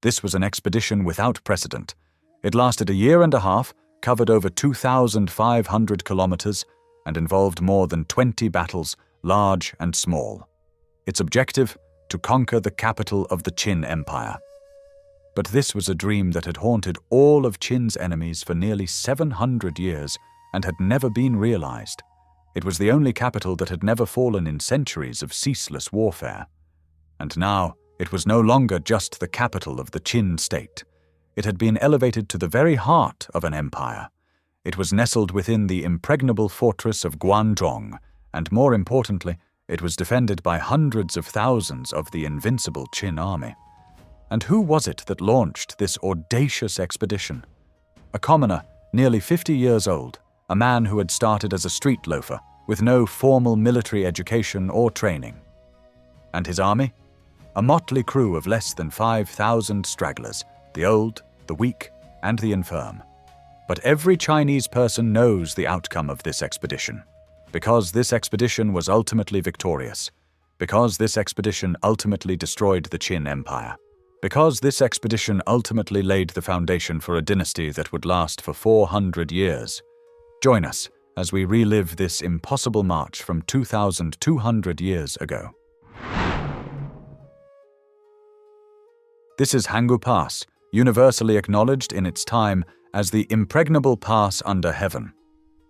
This was an expedition without precedent. It lasted a year and a half, covered over 2,500 kilometers, and involved more than 20 battles, large and small. Its objective? To conquer the capital of the Qin Empire. But this was a dream that had haunted all of Qin's enemies for nearly 700 years and had never been realized. It was the only capital that had never fallen in centuries of ceaseless warfare. And now, it was no longer just the capital of the Qin state. It had been elevated to the very heart of an empire. It was nestled within the impregnable fortress of Guanzhong, and more importantly, it was defended by hundreds of thousands of the invincible Qin army. And who was it that launched this audacious expedition? A commoner, nearly 50 years old, a man who had started as a street loafer, with no formal military education or training. And his army? A motley crew of less than 5,000 stragglers, the old, the weak, and the infirm. But every Chinese person knows the outcome of this expedition. Because this expedition was ultimately victorious. Because this expedition ultimately destroyed the Qin Empire. Because this expedition ultimately laid the foundation for a dynasty that would last for 400 years. Join us as we relive this impossible march from 2,200 years ago. This is Hangu Pass, universally acknowledged in its time as the impregnable pass under heaven.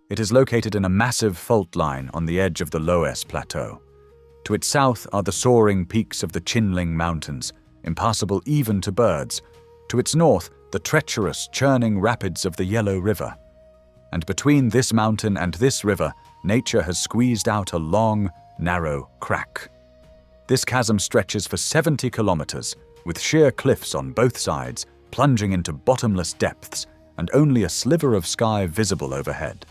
It is located in a massive fault line on the edge of the Luoyang Plateau. To its south are the soaring peaks of the Xianyang Mountains, impassable even to birds. To its north, the treacherous, churning rapids of the Yellow River. And between this mountain and this river, nature has squeezed out a long, narrow crack. This chasm stretches for 70 kilometers, with sheer cliffs on both sides, plunging into bottomless depths, and only a sliver of sky visible overhead.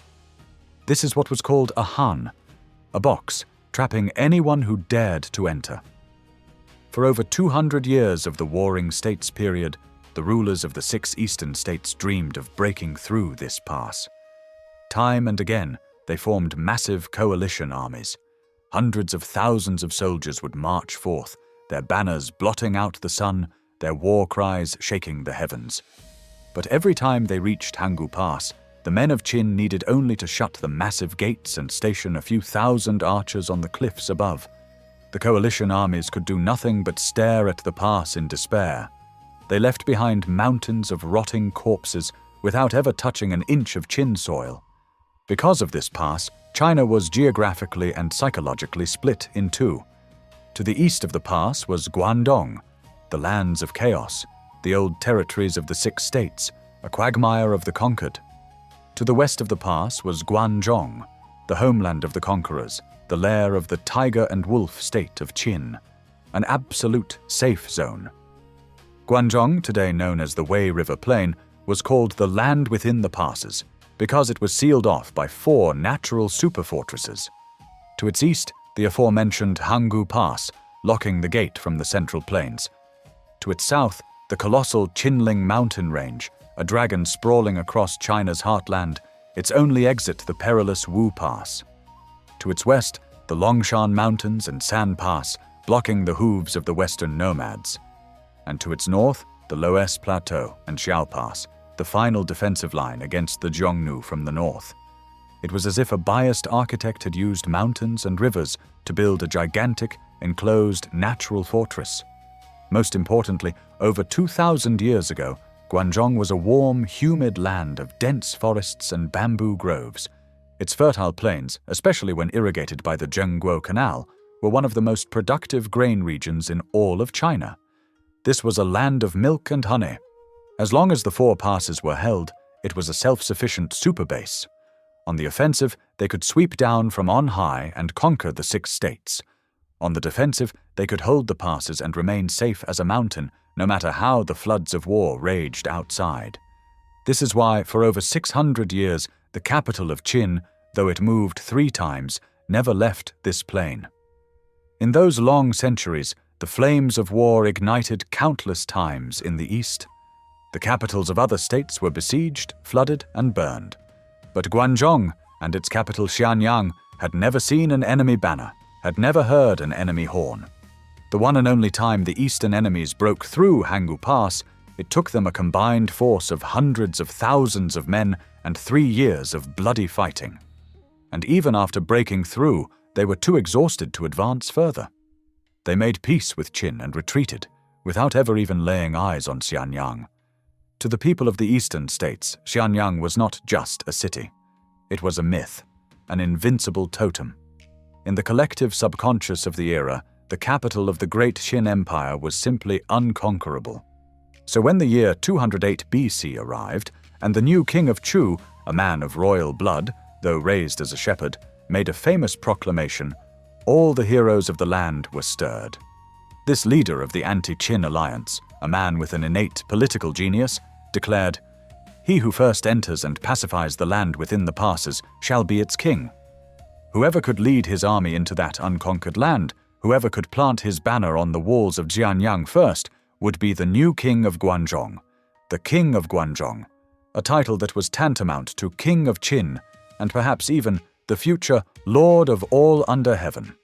This is what was called a Han, a box trapping anyone who dared to enter. For over 200 years of the Warring States period, the rulers of the 6 eastern states dreamed of breaking through this pass. Time and again, they formed massive coalition armies. Hundreds of thousands of soldiers would march forth, their banners blotting out the sun, their war cries shaking the heavens. But every time they reached Hangu Pass, the men of Qin needed only to shut the massive gates and station a few thousand archers on the cliffs above. The coalition armies could do nothing but stare at the pass in despair. They left behind mountains of rotting corpses without ever touching an inch of Qin soil. Because of this pass, China was geographically and psychologically split in two. To the east of the pass was Guanzhong, the lands of chaos, the old territories of the 6 states, a quagmire of the conquered. To the west of the pass was Guanzhong, the homeland of the conquerors, the lair of the tiger and wolf state of Qin, an absolute safe zone. Guanzhong, today known as the Wei River Plain, was called the land within the passes because it was sealed off by 4 natural superfortresses. To its east, the aforementioned Hangu Pass, locking the gate from the central plains. To its south, the colossal Xianyang mountain range, a dragon sprawling across China's heartland, its only exit the perilous Wu Pass. To its west, the Longshan Mountains and San Pass, blocking the hooves of the western nomads. And to its north, the Luoyang Plateau and Xiao Pass, the final defensive line against the Xiongnu from the north. It was as if a biased architect had used mountains and rivers to build a gigantic, enclosed, natural fortress. Most importantly, over 2,000 years ago, Guanzhong was a warm, humid land of dense forests and bamboo groves. Its fertile plains, especially when irrigated by the Zhengguo Canal, were one of the most productive grain regions in all of China. This was a land of milk and honey. As long as the 4 passes were held, it was a self-sufficient superbase. On the offensive, they could sweep down from on high and conquer the 6 states. On the defensive, they could hold the passes and remain safe as a mountain, no matter how the floods of war raged outside. This is why, for over 600 years, the capital of Qin, though it moved 3 times, never left this plain. In those long centuries, the flames of war ignited countless times in the east. The capitals of other states were besieged, flooded, and burned. But Guanzhong and its capital Xianyang had never seen an enemy banner, had never heard an enemy horn. The one and only time the eastern enemies broke through Hangu Pass, it took them a combined force of hundreds of thousands of men and 3 years of bloody fighting. And even after breaking through, they were too exhausted to advance further. They made peace with Qin and retreated, without ever even laying eyes on Xianyang. To the people of the eastern states, Xianyang was not just a city. It was a myth, an invincible totem. In the collective subconscious of the era, the capital of the great Qin Empire was simply unconquerable. So when the year 208 BC arrived, and the new king of Chu, a man of royal blood, though raised as a shepherd, made a famous proclamation, all the heroes of the land were stirred. This leader of the anti-Qin alliance, a man with an innate political genius, declared, "He who first enters and pacifies the land within the passes shall be its king." Whoever could lead his army into that unconquered land, whoever could plant his banner on the walls of Xianyang first, would be the new king of Guanzhong, the king of Guanzhong, a title that was tantamount to king of Qin, and perhaps even the future lord of all under heaven.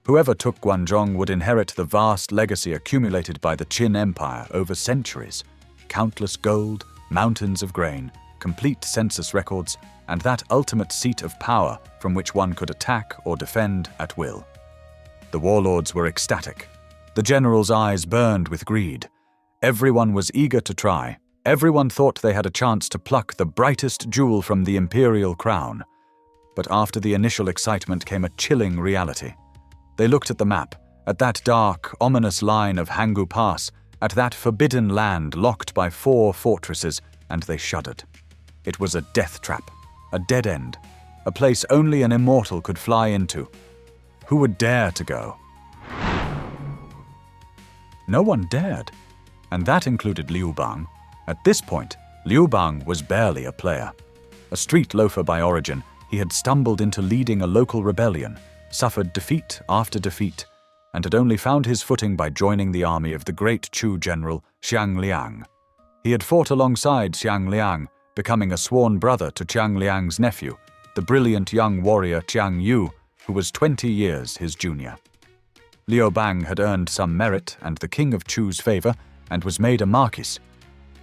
Whoever took Guanzhong would inherit the vast legacy accumulated by the Qin Empire over centuries: countless gold, mountains of grain, complete census records, and that ultimate seat of power from which one could attack or defend at will. The warlords were ecstatic. The generals' eyes burned with greed. Everyone was eager to try. Everyone thought they had a chance to pluck the brightest jewel from the imperial crown. But after the initial excitement came a chilling reality. They looked at the map, at that dark, ominous line of Hangu Pass, at that forbidden land locked by 4 fortresses, and they shuddered. It was a death trap, a dead end, a place only an immortal could fly into. Who would dare to go? No one dared, and that included Liu Bang. At this point, Liu Bang was barely a player. A street loafer by origin, he had stumbled into leading a local rebellion, suffered defeat after defeat, and had only found his footing by joining the army of the great Chu general Xianyang. He had fought alongside Xianyang, becoming a sworn brother to Xianyang's nephew, the brilliant young warrior Yu, who was 20 years his junior. Liu Bang had earned some merit and the king of Chu's favor and was made a marquis.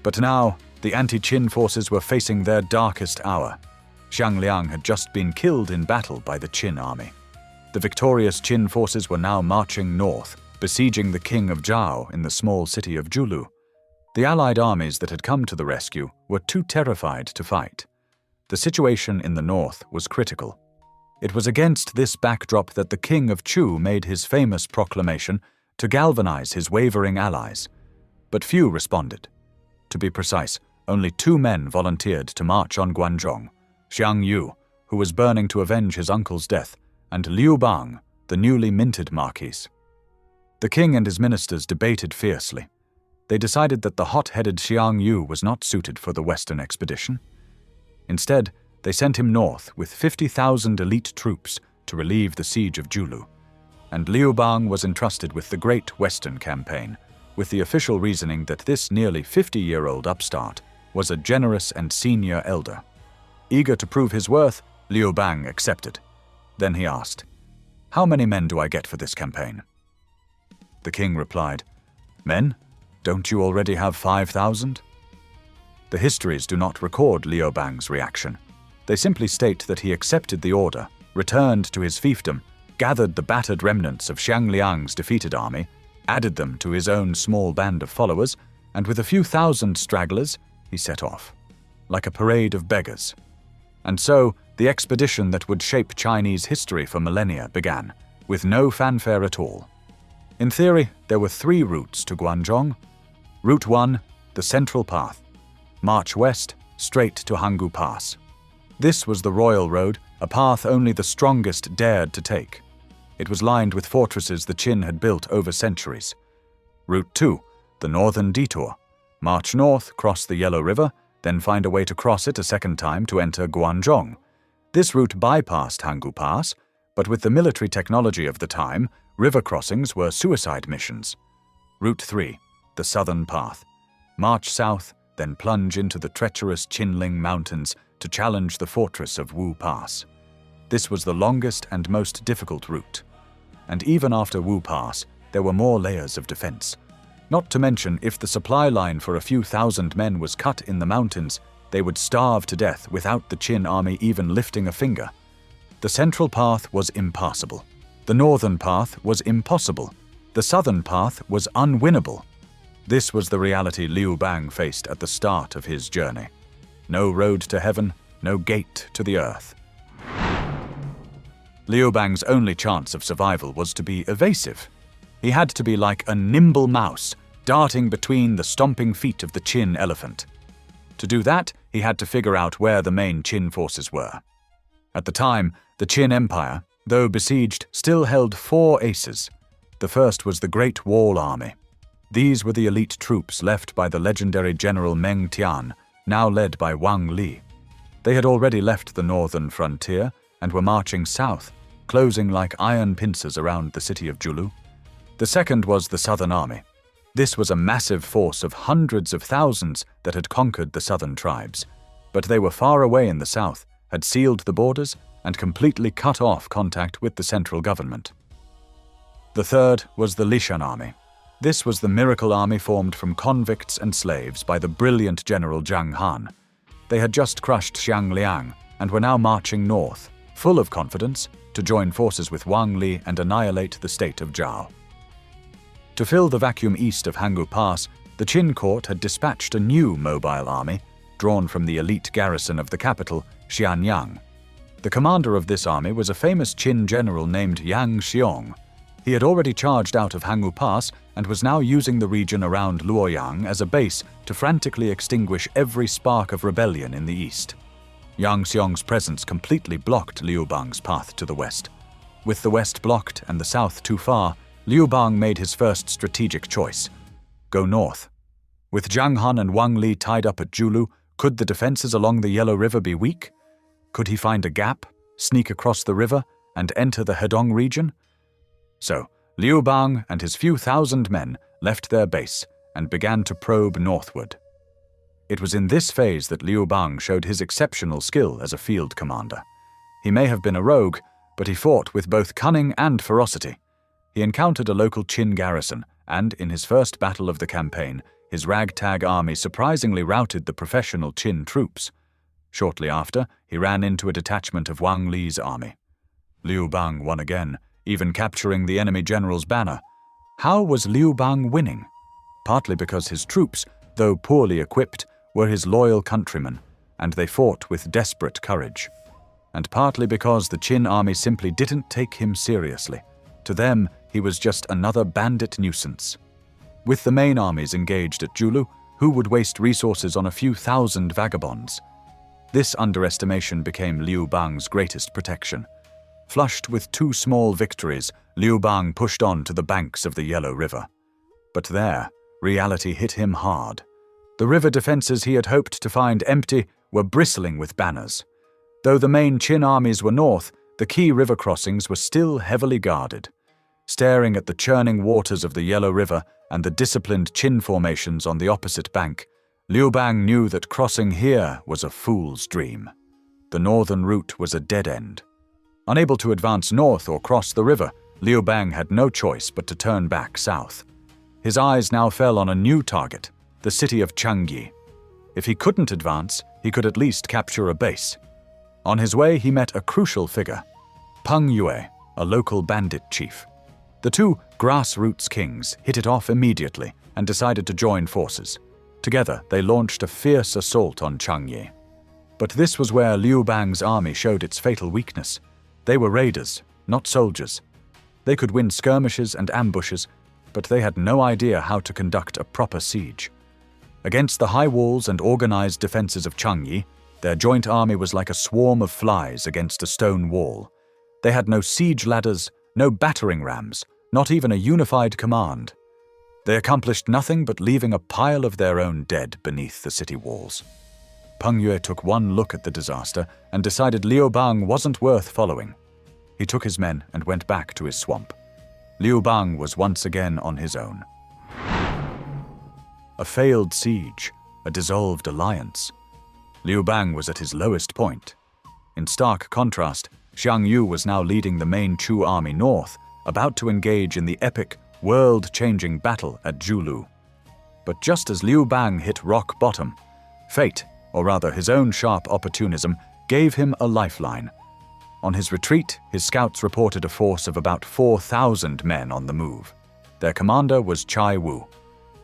But now, the anti-Qin forces were facing their darkest hour. Xianyang had just been killed in battle by the Qin army. The victorious Qin forces were now marching north, besieging the king of Zhao in the small city of Julu. The allied armies that had come to the rescue were too terrified to fight. The situation in the north was critical. It was against this backdrop that the king of Chu made his famous proclamation to galvanize his wavering allies. But few responded. To be precise, only 2 men volunteered to march on Guanzhong: Xiang Yu, who was burning to avenge his uncle's death, and Liu Bang, the newly minted marquis. The king and his ministers debated fiercely. They decided that the hot-headed Xiang Yu was not suited for the western expedition. Instead, they sent him north with 50,000 elite troops to relieve the siege of Julu, and Liu Bang was entrusted with the Great Western Campaign, with the official reasoning that this nearly 50-year-old upstart was a generous and senior elder. Eager to prove his worth, Liu Bang accepted. Then he asked, "How many men do I get for this campaign?" The king replied, "Men? Don't you already have 5,000? The histories do not record Liu Bang's reaction. They simply state that he accepted the order, returned to his fiefdom, gathered the battered remnants of Xianyang's defeated army, added them to his own small band of followers, and with a few thousand stragglers, he set off, like a parade of beggars. And so, the expedition that would shape Chinese history for millennia began, with no fanfare at all. In theory, there were 3 routes to Guanzhong. Route 1, the central path. March west, straight to Hangu Pass. This was the royal road, a path only the strongest dared to take. It was lined with fortresses the Qin had built over centuries. Route 2, the northern detour. March north, cross the Yellow River, then find a way to cross it a second time to enter Guanzhong. This route bypassed Hangu Pass, but with the military technology of the time, river crossings were suicide missions. Route 3, the southern path. March south, then plunge into the treacherous Qinling Mountains to challenge the fortress of Wu Pass. This was the longest and most difficult route. And even after Wu Pass, there were more layers of defense. Not to mention, if the supply line for a few thousand men was cut in the mountains, they would starve to death without the Qin army even lifting a finger. The central path was impassable. The northern path was impossible. The southern path was unwinnable. This was the reality Liu Bang faced at the start of his journey. No road to heaven, no gate to the earth. Liu Bang's only chance of survival was to be evasive. He had to be like a nimble mouse, darting between the stomping feet of the Qin elephant. To do that, he had to figure out where the main Qin forces were. At the time, the Qin Empire, though besieged, still held 4 aces. The first was the Great Wall Army. These were the elite troops left by the legendary General Meng Tian, now led by Wang Li. They had already left the northern frontier and were marching south, closing like iron pincers around the city of Julu. The second was the Southern Army. This was a massive force of hundreds of thousands that had conquered the southern tribes, but they were far away in the south, had sealed the borders, and completely cut off contact with the central government. The third was the Lishan Army. This was the miracle army formed from convicts and slaves by the brilliant General Zhang Han. They had just crushed Xianyang and were now marching north, full of confidence, to join forces with Wang Li and annihilate the state of Zhao. To fill the vacuum east of Hangu Pass, the Qin court had dispatched a new mobile army, drawn from the elite garrison of the capital, Xianyang. The commander of this army was a famous Qin general named Yang Xiong. He had already charged out of Hangu Pass and was now using the region around Luoyang as a base to frantically extinguish every spark of rebellion in the east. Yang Xiong's presence completely blocked Liu Bang's path to the west. With the west blocked and the south too far, Liu Bang made his first strategic choice: go north. With Zhang Han and Wang Li tied up at Julu, could the defenses along the Yellow River be weak? Could he find a gap, sneak across the river, and enter the Hedong region? So, Liu Bang and his few thousand men left their base and began to probe northward. It was in this phase that Liu Bang showed his exceptional skill as a field commander. He may have been a rogue, but he fought with both cunning and ferocity. He encountered a local Qin garrison, and in his first battle of the campaign, his ragtag army surprisingly routed the professional Qin troops. Shortly after, he ran into a detachment of Wang Li's army. Liu Bang won again, even capturing the enemy general's banner. How was Liu Bang winning? Partly because his troops, though poorly equipped, were his loyal countrymen, and they fought with desperate courage. And partly because the Qin army simply didn't take him seriously. To them, he was just another bandit nuisance. With the main armies engaged at Julu, who would waste resources on a few thousand vagabonds? This underestimation became Liu Bang's greatest protection. Flushed with 2 small victories, Liu Bang pushed on to the banks of the Yellow River. But there, reality hit him hard. The river defenses he had hoped to find empty were bristling with banners. Though the main Qin armies were north, the key river crossings were still heavily guarded. Staring at the churning waters of the Yellow River and the disciplined Qin formations on the opposite bank, Liu Bang knew that crossing here was a fool's dream. The northern route was a dead end. Unable to advance north or cross the river, Liu Bang had no choice but to turn back south. His eyes now fell on a new target, the city of Changyi. If he couldn't advance, he could at least capture a base. On his way, he met a crucial figure, Peng Yue, a local bandit chief. The 2 grassroots kings hit it off immediately and decided to join forces. Together, they launched a fierce assault on Changyi. But this was where Liu Bang's army showed its fatal weakness. They were raiders, not soldiers. They could win skirmishes and ambushes, but they had no idea how to conduct a proper siege. Against the high walls and organized defenses of Changyi, their joint army was like a swarm of flies against a stone wall. They had no siege ladders, no battering rams, not even a unified command. They accomplished nothing but leaving a pile of their own dead beneath the city walls. Peng Yue took one look at the disaster and decided Liu Bang wasn't worth following. He took his men and went back to his swamp. Liu Bang was once again on his own. A failed siege, a dissolved alliance. Liu Bang was at his lowest point. In stark contrast, Xiang Yu was now leading the main Chu army north, about to engage in the epic, world-changing battle at Julu. But just as Liu Bang hit rock bottom, fate, or rather his own sharp opportunism, gave him a lifeline. On his retreat, his scouts reported a force of about 4,000 men on the move. Their commander was Chai Wu.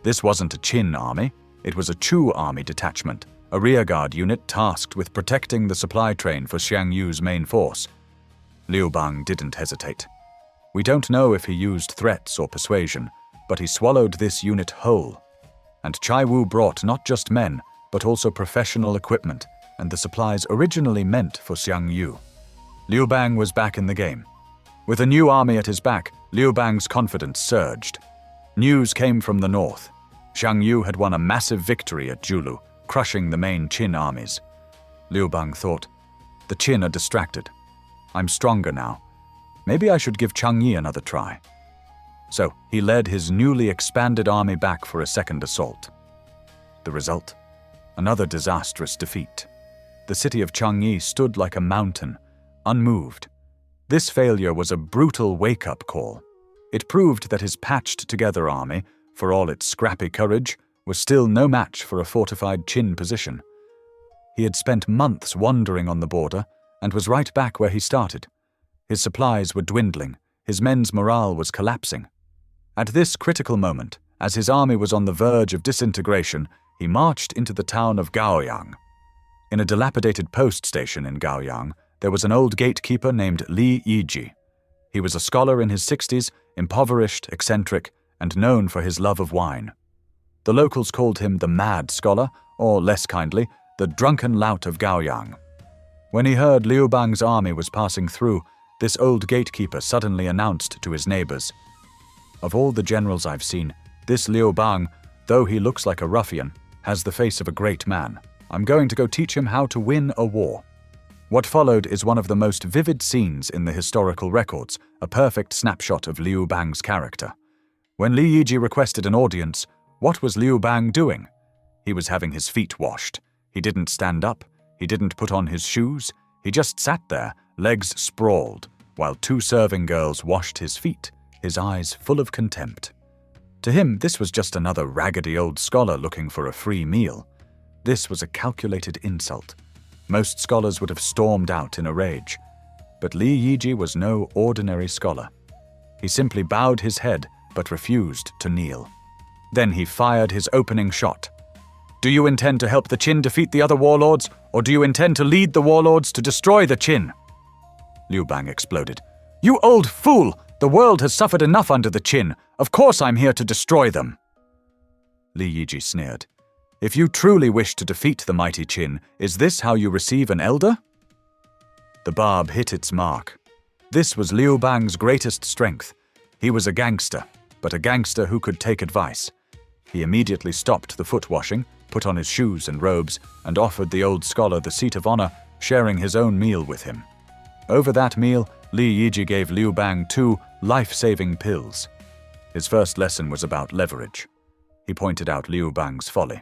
This wasn't a Qin army, it was a Chu army detachment, a rearguard unit tasked with protecting the supply train for Xiangyu's main force. Liu Bang didn't hesitate. We don't know if he used threats or persuasion, but he swallowed this unit whole. And Chai Wu brought not just men, but also professional equipment and the supplies originally meant for Xiangyu. Liu Bang was back in the game. With a new army at his back, Liu Bang's confidence surged. News came from the north. Xiangyu had won a massive victory at Julu, crushing the main Qin armies. Liu Bang thought, "The Qin are distracted. I'm stronger now. Maybe I should give Changyi another try." So he led his newly expanded army back for a second assault. The result? Another disastrous defeat. The city of Changyi stood like a mountain, unmoved. This failure was a brutal wake-up call. It proved that his patched-together army, for all its scrappy courage, was still no match for a fortified Qin position. He had spent months wandering on the border and was right back where he started. His supplies were dwindling, his men's morale was collapsing. At this critical moment, as his army was on the verge of disintegration, he marched into the town of Gaoyang. In a dilapidated post station in Gaoyang, there was an old gatekeeper named Li Yiji. He was a scholar in his 60s, impoverished, eccentric, and known for his love of wine. The locals called him the Mad Scholar, or less kindly, the Drunken Lout of Gaoyang. When he heard Liu Bang's army was passing through, this old gatekeeper suddenly announced to his neighbors, "Of all the generals I've seen, this Liu Bang, though he looks like a ruffian, has the face of a great man. I'm going to go teach him how to win a war." What followed is one of the most vivid scenes in the historical records, a perfect snapshot of Liu Bang's character. When Li Yiji requested an audience, what was Liu Bang doing? He was having his feet washed. He didn't stand up. He didn't put on his shoes. He just sat there, legs sprawled, while two serving girls washed his feet, his eyes full of contempt. To him, this was just another raggedy old scholar looking for a free meal. This was a calculated insult. Most scholars would have stormed out in a rage. But Li Yiji was no ordinary scholar. He simply bowed his head, but refused to kneel. Then he fired his opening shot. "Do you intend to help the Qin defeat the other warlords, or do you intend to lead the warlords to destroy the Qin?" Liu Bang exploded. "You old fool! The world has suffered enough under the Qin. Of course I'm here to destroy them." Li Yiji sneered. "If you truly wish to defeat the mighty Qin, is this how you receive an elder?" The barb hit its mark. This was Liu Bang's greatest strength. He was a gangster, but a gangster who could take advice. He immediately stopped the foot washing, put on his shoes and robes, and offered the old scholar the seat of honor, sharing his own meal with him. Over that meal, Li Yiji gave Liu Bang 2 life-saving pills. His first lesson was about leverage. He pointed out Liu Bang's folly.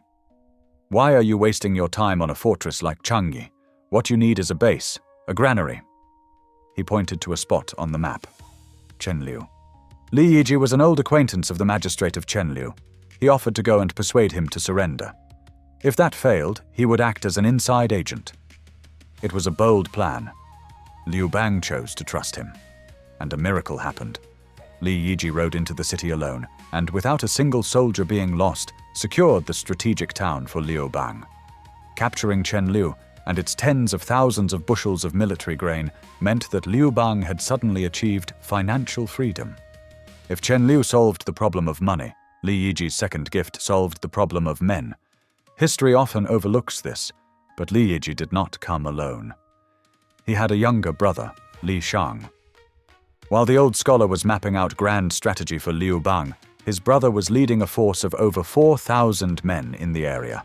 "Why are you wasting your time on a fortress like Changyi? What you need is a base, a granary." He pointed to a spot on the map. Chenliu. Li Yiji was an old acquaintance of the magistrate of Chenliu. He offered to go and persuade him to surrender. If that failed, he would act as an inside agent. It was a bold plan. Liu Bang chose to trust him. And a miracle happened. Li Yiji rode into the city alone, and without a single soldier being lost, secured the strategic town for Liu Bang. Capturing Chenliu and its tens of thousands of bushels of military grain meant that Liu Bang had suddenly achieved financial freedom. If Chenliu solved the problem of money, Li Yiji's second gift solved the problem of men. History often overlooks this, but Li Yiji did not come alone. He had a younger brother, Li Shang. While the old scholar was mapping out grand strategy for Liu Bang, his brother was leading a force of over 4,000 men in the area.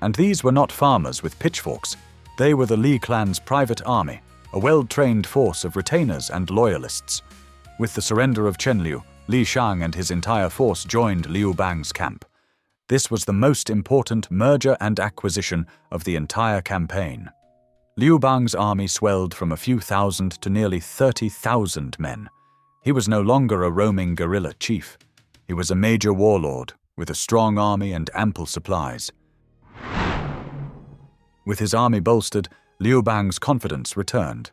And these were not farmers with pitchforks. They were the Li clan's private army, a well-trained force of retainers and loyalists. With the surrender of Chenliu, Li Shang and his entire force joined Liu Bang's camp. This was the most important merger and acquisition of the entire campaign. Liu Bang's army swelled from a few thousand to nearly 30,000 men. He was no longer a roaming guerrilla chief. He was a major warlord, with a strong army and ample supplies. With his army bolstered, Liu Bang's confidence returned.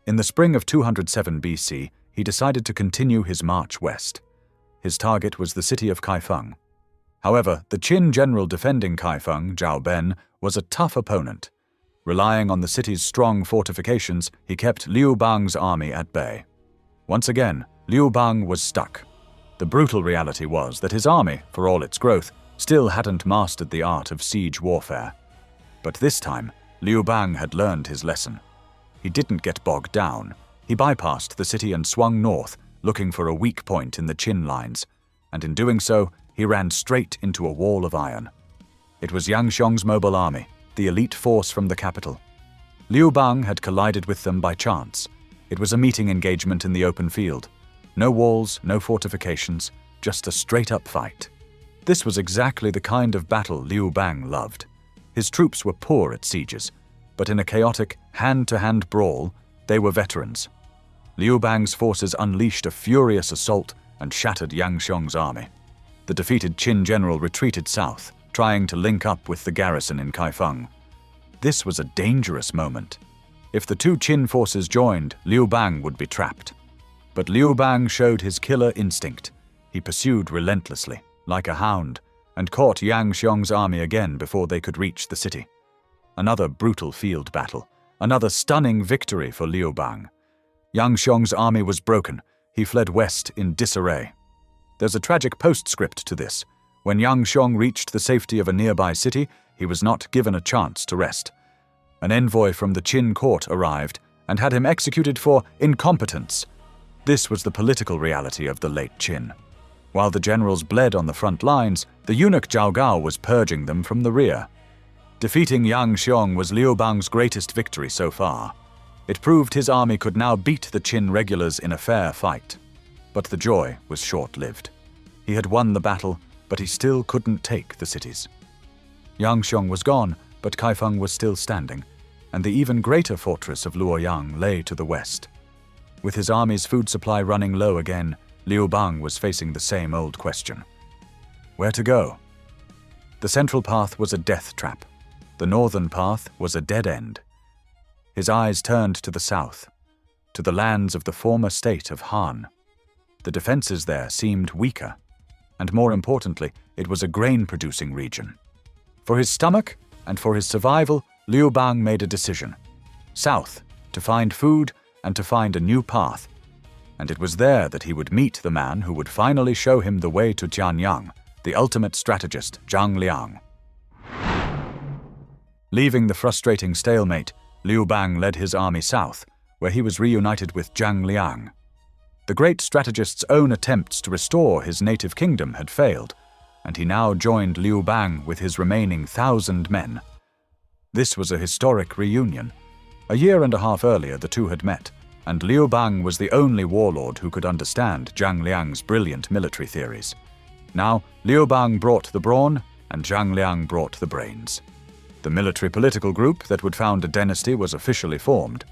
In the spring of 207 BC, he decided to continue his march west. His target was the city of Kaifeng. However, the Qin general defending Kaifeng, Zhao Ben, was a tough opponent. Relying on the city's strong fortifications, he kept Liu Bang's army at bay. Once again, Liu Bang was stuck. The brutal reality was that his army, for all its growth, still hadn't mastered the art of siege warfare. But this time, Liu Bang had learned his lesson. He didn't get bogged down. He bypassed the city and swung north, looking for a weak point in the Qin lines, and in doing so, he ran straight into a wall of iron. It was Yang Xiong's mobile army, the elite force from the capital. Liu Bang had collided with them by chance. It was a meeting engagement in the open field. No walls, no fortifications, just a straight-up fight. This was exactly the kind of battle Liu Bang loved. His troops were poor at sieges, but in a chaotic, hand-to-hand brawl, they were veterans. Liu Bang's forces unleashed a furious assault and shattered Yang Xiong's army. The defeated Qin general retreated south, trying to link up with the garrison in Kaifeng. This was a dangerous moment. If the two Qin forces joined, Liu Bang would be trapped. But Liu Bang showed his killer instinct. He pursued relentlessly, like a hound, and caught Yang Xiong's army again before they could reach the city. Another brutal field battle, another stunning victory for Liu Bang. Yang Xiong's army was broken. He fled west in disarray. There's a tragic postscript to this. When Yang Xiong reached the safety of a nearby city, he was not given a chance to rest. An envoy from the Qin court arrived and had him executed for incompetence. This was the political reality of the late Qin. While the generals bled on the front lines, the eunuch Zhao Gao was purging them from the rear. Defeating Yang Xiong was Liu Bang's greatest victory so far. It proved his army could now beat the Qin regulars in a fair fight. But the joy was short-lived. He had won the battle, but he still couldn't take the cities. Yang Xiong was gone, but Kaifeng was still standing, and the even greater fortress of Luoyang lay to the west. With his army's food supply running low again, Liu Bang was facing the same old question. Where to go? The central path was a death trap. The northern path was a dead end. His eyes turned to the south, to the lands of the former state of Han. The defenses there seemed weaker, and more importantly, it was a grain-producing region. For his stomach and for his survival, Liu Bang made a decision. South, to find food and to find a new path. And it was there that he would meet the man who would finally show him the way to Xianyang, the ultimate strategist, Zhang Liang. Leaving the frustrating stalemate, Liu Bang led his army south, where he was reunited with Zhang Liang. The great strategist's own attempts to restore his native kingdom had failed, and he now joined Liu Bang with his remaining 1,000 men. This was a historic reunion. A year and a half earlier, the two had met, and Liu Bang was the only warlord who could understand Zhang Liang's brilliant military theories. Now, Liu Bang brought the brawn, and Zhang Liang brought the brains. The military-political group that would found a dynasty was officially formed.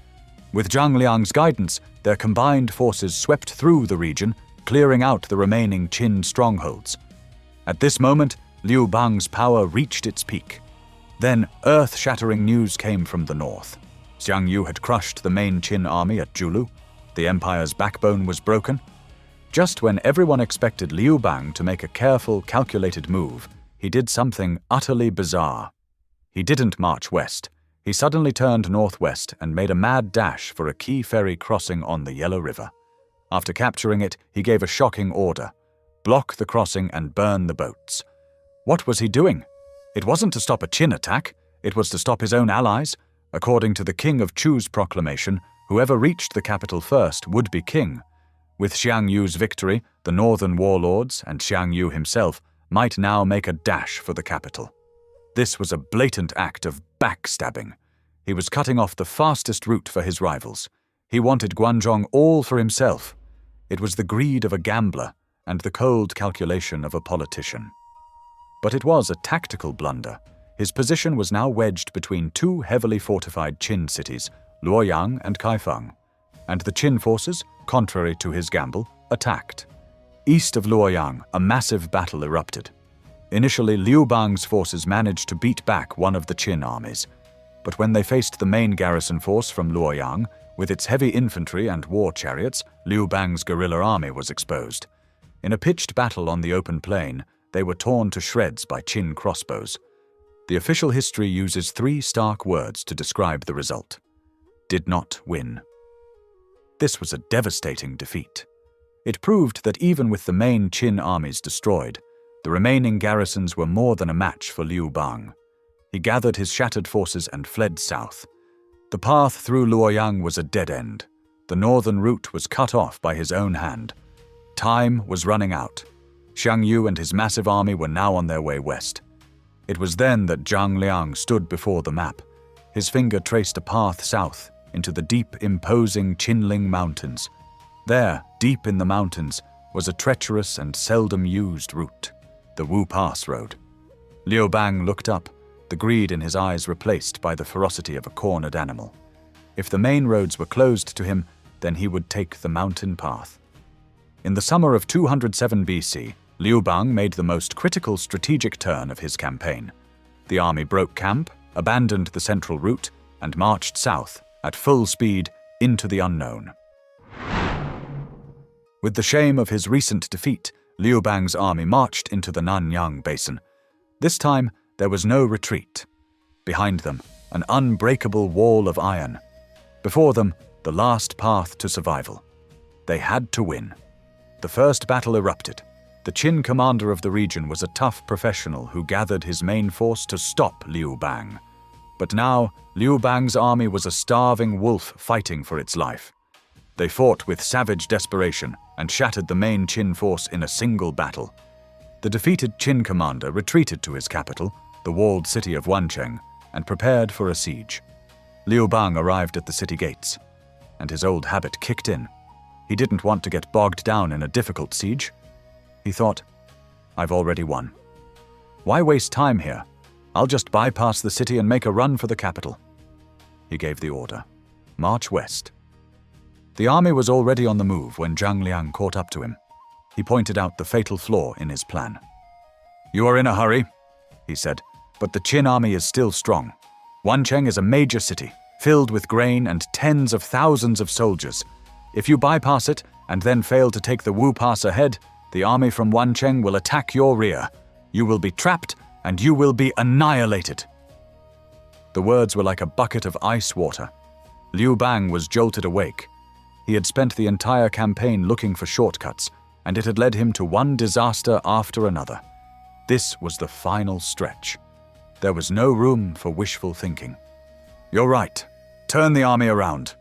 With Zhang Liang's guidance, their combined forces swept through the region, clearing out the remaining Qin strongholds. At this moment, Liu Bang's power reached its peak. Then, earth-shattering news came from the north. Xiang Yu had crushed the main Qin army at Julu. The empire's backbone was broken. Just when everyone expected Liu Bang to make a careful, calculated move, he did something utterly bizarre. He didn't march west. He suddenly turned northwest and made a mad dash for a key ferry crossing on the Yellow River. After capturing it, he gave a shocking order: block the crossing and burn the boats. What was he doing? It wasn't to stop a Qin attack. It was to stop his own allies. According to the King of Chu's proclamation, whoever reached the capital first would be king. With Xiang Yu's victory, the northern warlords and Xiang Yu himself might now make a dash for the capital. This was a blatant act of backstabbing. He was cutting off the fastest route for his rivals. He wanted Guanzhong all for himself. It was the greed of a gambler and the cold calculation of a politician. But it was a tactical blunder. His position was now wedged between two heavily fortified Qin cities, Luoyang and Kaifeng, and the Qin forces, contrary to his gamble, attacked. East of Luoyang, a massive battle erupted. Initially, Liu Bang's forces managed to beat back one of the Qin armies, but when they faced the main garrison force from Luoyang, with its heavy infantry and war chariots, Liu Bang's guerrilla army was exposed. In a pitched battle on the open plain, they were torn to shreds by Qin crossbows. The official history uses 3 stark words to describe the result: did not win. This was a devastating defeat. It proved that even with the main Qin armies destroyed, the remaining garrisons were more than a match for Liu Bang. He gathered his shattered forces and fled south. The path through Luoyang was a dead end. The northern route was cut off by his own hand. Time was running out. Xianyang and his massive army were now on their way west. It was then that Zhang Liang stood before the map. His finger traced a path south into the deep, imposing Qinling Mountains. There, deep in the mountains, was a treacherous and seldom used route, the Wu Pass Road. Liu Bang looked up, the greed in his eyes replaced by the ferocity of a cornered animal. If the main roads were closed to him, then he would take the mountain path. In the summer of 207 BC, Liu Bang made the most critical strategic turn of his campaign. The army broke camp, abandoned the central route, and marched south, at full speed, into the unknown. With the shame of his recent defeat, Liu Bang's army marched into the Nanyang Basin. This time, there was no retreat. Behind them, an unbreakable wall of iron. Before them, the last path to survival. They had to win. The first battle erupted. The Qin commander of the region was a tough professional who gathered his main force to stop Liu Bang. But now, Liu Bang's army was a starving wolf fighting for its life. They fought with savage desperation and shattered the main Qin force in a single battle. The defeated Qin commander retreated to his capital, the walled city of Wancheng, and prepared for a siege. Liu Bang arrived at the city gates, and his old habit kicked in. He didn't want to get bogged down in a difficult siege. He thought, I've already won. Why waste time here? I'll just bypass the city and make a run for the capital. He gave the order, march west. The army was already on the move when Zhang Liang caught up to him. He pointed out the fatal flaw in his plan. You are in a hurry, he said, but the Qin army is still strong. Wancheng is a major city, filled with grain and tens of thousands of soldiers. If you bypass it and then fail to take the Wu Pass ahead, the army from Wancheng will attack your rear. You will be trapped and you will be annihilated. The words were like a bucket of ice water. Liu Bang was jolted awake. He had spent the entire campaign looking for shortcuts, and it had led him to one disaster after another. This was the final stretch. There was no room for wishful thinking. You're right. Turn the army around.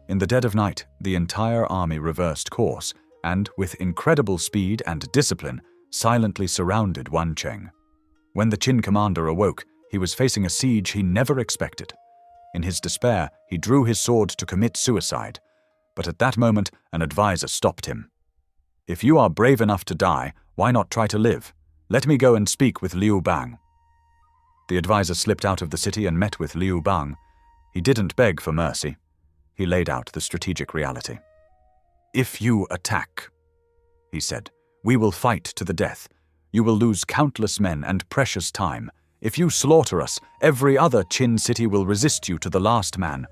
In the dead of night, the entire army reversed course and, with incredible speed and discipline, silently surrounded Wancheng. When the Qin commander awoke, he was facing a siege he never expected. In his despair, he drew his sword to commit suicide. But at that moment, an advisor stopped him. If you are brave enough to die, why not try to live? Let me go and speak with Liu Bang. The advisor slipped out of the city and met with Liu Bang. He didn't beg for mercy. He laid out the strategic reality. If you attack, he said, we will fight to the death. You will lose countless men and precious time. If you slaughter us, every other Qin city will resist you to the last man.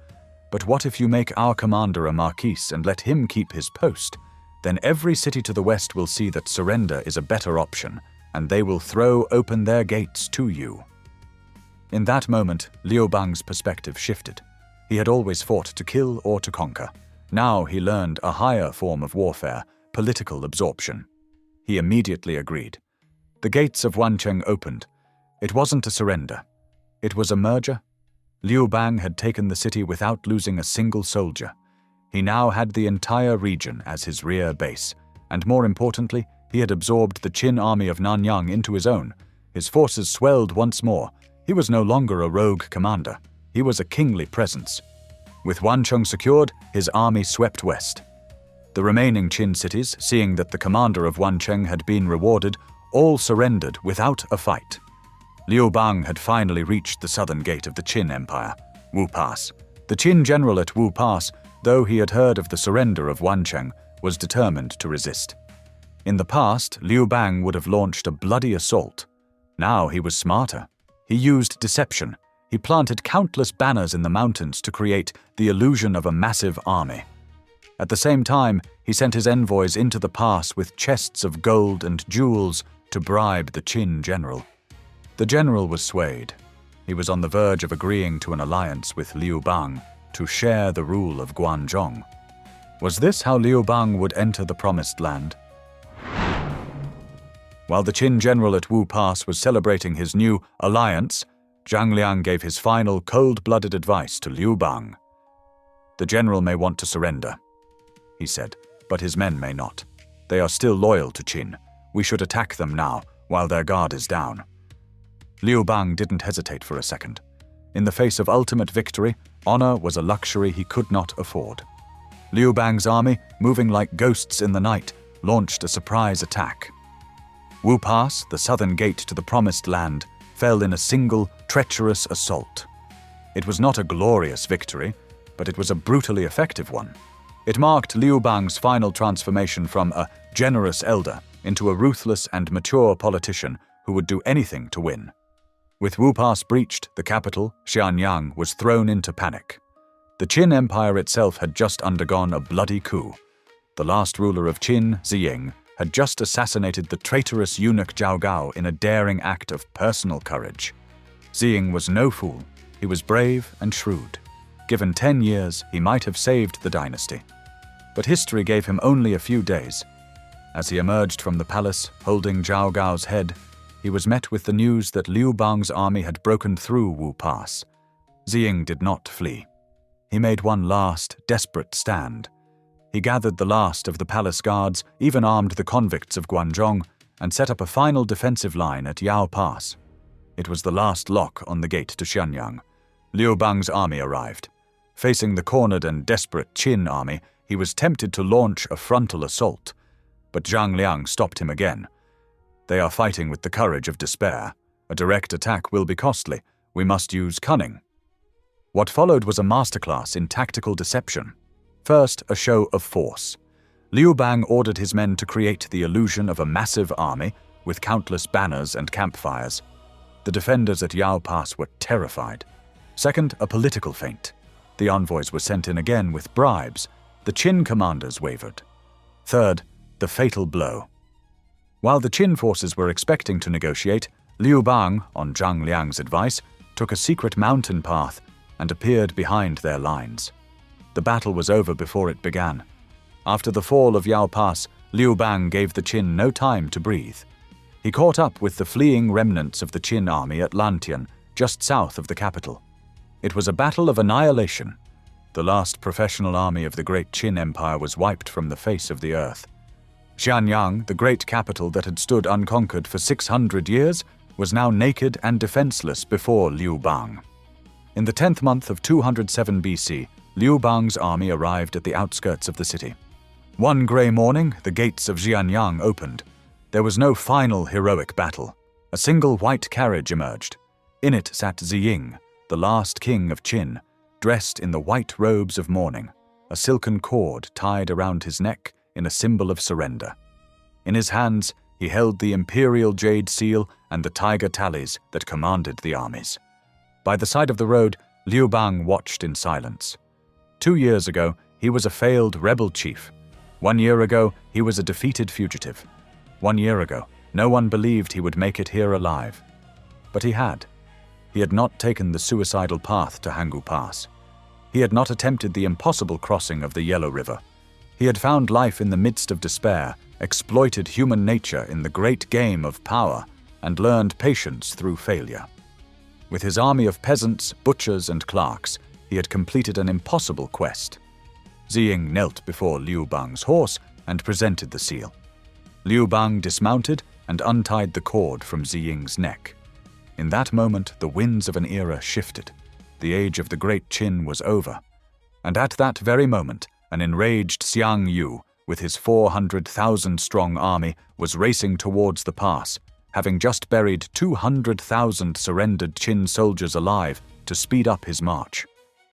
But what if you make our commander a marquis and let him keep his post? Then every city to the west will see that surrender is a better option, and they will throw open their gates to you. In that moment, Liu Bang's perspective shifted. He had always fought to kill or to conquer. Now he learned a higher form of warfare, political absorption. He immediately agreed. The gates of Wancheng opened. It wasn't a surrender. It was a merger. Liu Bang had taken the city without losing a single soldier. He now had the entire region as his rear base, and more importantly, he had absorbed the Qin army of Nanyang into his own. His forces swelled once more. He was no longer a rogue commander. He was a kingly presence. With Wancheng secured, his army swept west. The remaining Qin cities, seeing that the commander of Wancheng had been rewarded, all surrendered without a fight. Liu Bang had finally reached the southern gate of the Qin Empire, Wu Pass. The Qin general at Wu Pass, though he had heard of the surrender of Wancheng, was determined to resist. In the past, Liu Bang would have launched a bloody assault. Now he was smarter. He used deception. He planted countless banners in the mountains to create the illusion of a massive army. At the same time, he sent his envoys into the pass with chests of gold and jewels to bribe the Qin general. The general was swayed. He was on the verge of agreeing to an alliance with Liu Bang to share the rule of Guanzhong. Was this how Liu Bang would enter the Promised Land? While the Qin general at Wu Pass was celebrating his new alliance, Zhang Liang gave his final cold-blooded advice to Liu Bang. "The general may want to surrender," he said, "but his men may not. They are still loyal to Qin. We should attack them now, while their guard is down." Liu Bang didn't hesitate for a second. In the face of ultimate victory, honor was a luxury he could not afford. Liu Bang's army, moving like ghosts in the night, launched a surprise attack. Wu Pass, the southern gate to the Promised Land, fell in a single, treacherous assault. It was not a glorious victory, but it was a brutally effective one. It marked Liu Bang's final transformation from a generous elder into a ruthless and mature politician who would do anything to win. With Wu Pass breached, the capital, Xianyang, was thrown into panic. The Qin Empire itself had just undergone a bloody coup. The last ruler of Qin, Xianyang, had just assassinated the traitorous eunuch Zhao Gao in a daring act of personal courage. Xianyang was no fool. He was brave and shrewd. Given 10 years, he might have saved the dynasty. But history gave him only a few days. As he emerged from the palace, holding Zhao Gao's head, he was met with the news that Liu Bang's army had broken through Wu Pass. Xianyang did not flee. He made one last, desperate stand. He gathered the last of the palace guards, even armed the convicts of Guanzhong, and set up a final defensive line at Yao Pass. It was the last lock on the gate to Xianyang. Liu Bang's army arrived. Facing the cornered and desperate Qin army, he was tempted to launch a frontal assault. But Zhang Liang stopped him again. "They are fighting with the courage of despair. A direct attack will be costly. We must use cunning." What followed was a masterclass in tactical deception. First, a show of force. Liu Bang ordered his men to create the illusion of a massive army with countless banners and campfires. The defenders at Yao Pass were terrified. Second, a political feint. The envoys were sent in again with bribes. The Qin commanders wavered. Third, the fatal blow. While the Qin forces were expecting to negotiate, Liu Bang, on Zhang Liang's advice, took a secret mountain path and appeared behind their lines. The battle was over before it began. After the fall of Yao Pass, Liu Bang gave the Qin no time to breathe. He caught up with the fleeing remnants of the Qin army at Lantian, just south of the capital. It was a battle of annihilation. The last professional army of the great Qin Empire was wiped from the face of the earth. Xianyang, the great capital that had stood unconquered for 600 years, was now naked and defenseless before Liu Bang. In the 10th month of 207 BC, Liu Bang's army arrived at the outskirts of the city. One grey morning, the gates of Xianyang opened. There was no final heroic battle. A single white carriage emerged. In it sat Xianyang, the last king of Qin, dressed in the white robes of mourning, a silken cord tied around his neck in a symbol of surrender. In his hands, he held the imperial jade seal and the tiger tallies that commanded the armies. By the side of the road, Liu Bang watched in silence. 2 years ago, he was a failed rebel chief. 1 year ago, he was a defeated fugitive. 1 year ago, no one believed he would make it here alive. But he had. He had not taken the suicidal path to Hangu Pass. He had not attempted the impossible crossing of the Yellow River. He had found life in the midst of despair, exploited human nature in the great game of power, and learned patience through failure. With his army of peasants, butchers, and clerks, he had completed an impossible quest. Xianyang knelt before Liu Bang's horse and presented the seal. Liu Bang dismounted and untied the cord from Xianyang's neck. In that moment, the winds of an era shifted. The age of the great Qin was over. And at that very moment, an enraged Xiang Yu, with his 400,000-strong army, was racing towards the pass, having just buried 200,000 surrendered Qin soldiers alive to speed up his march.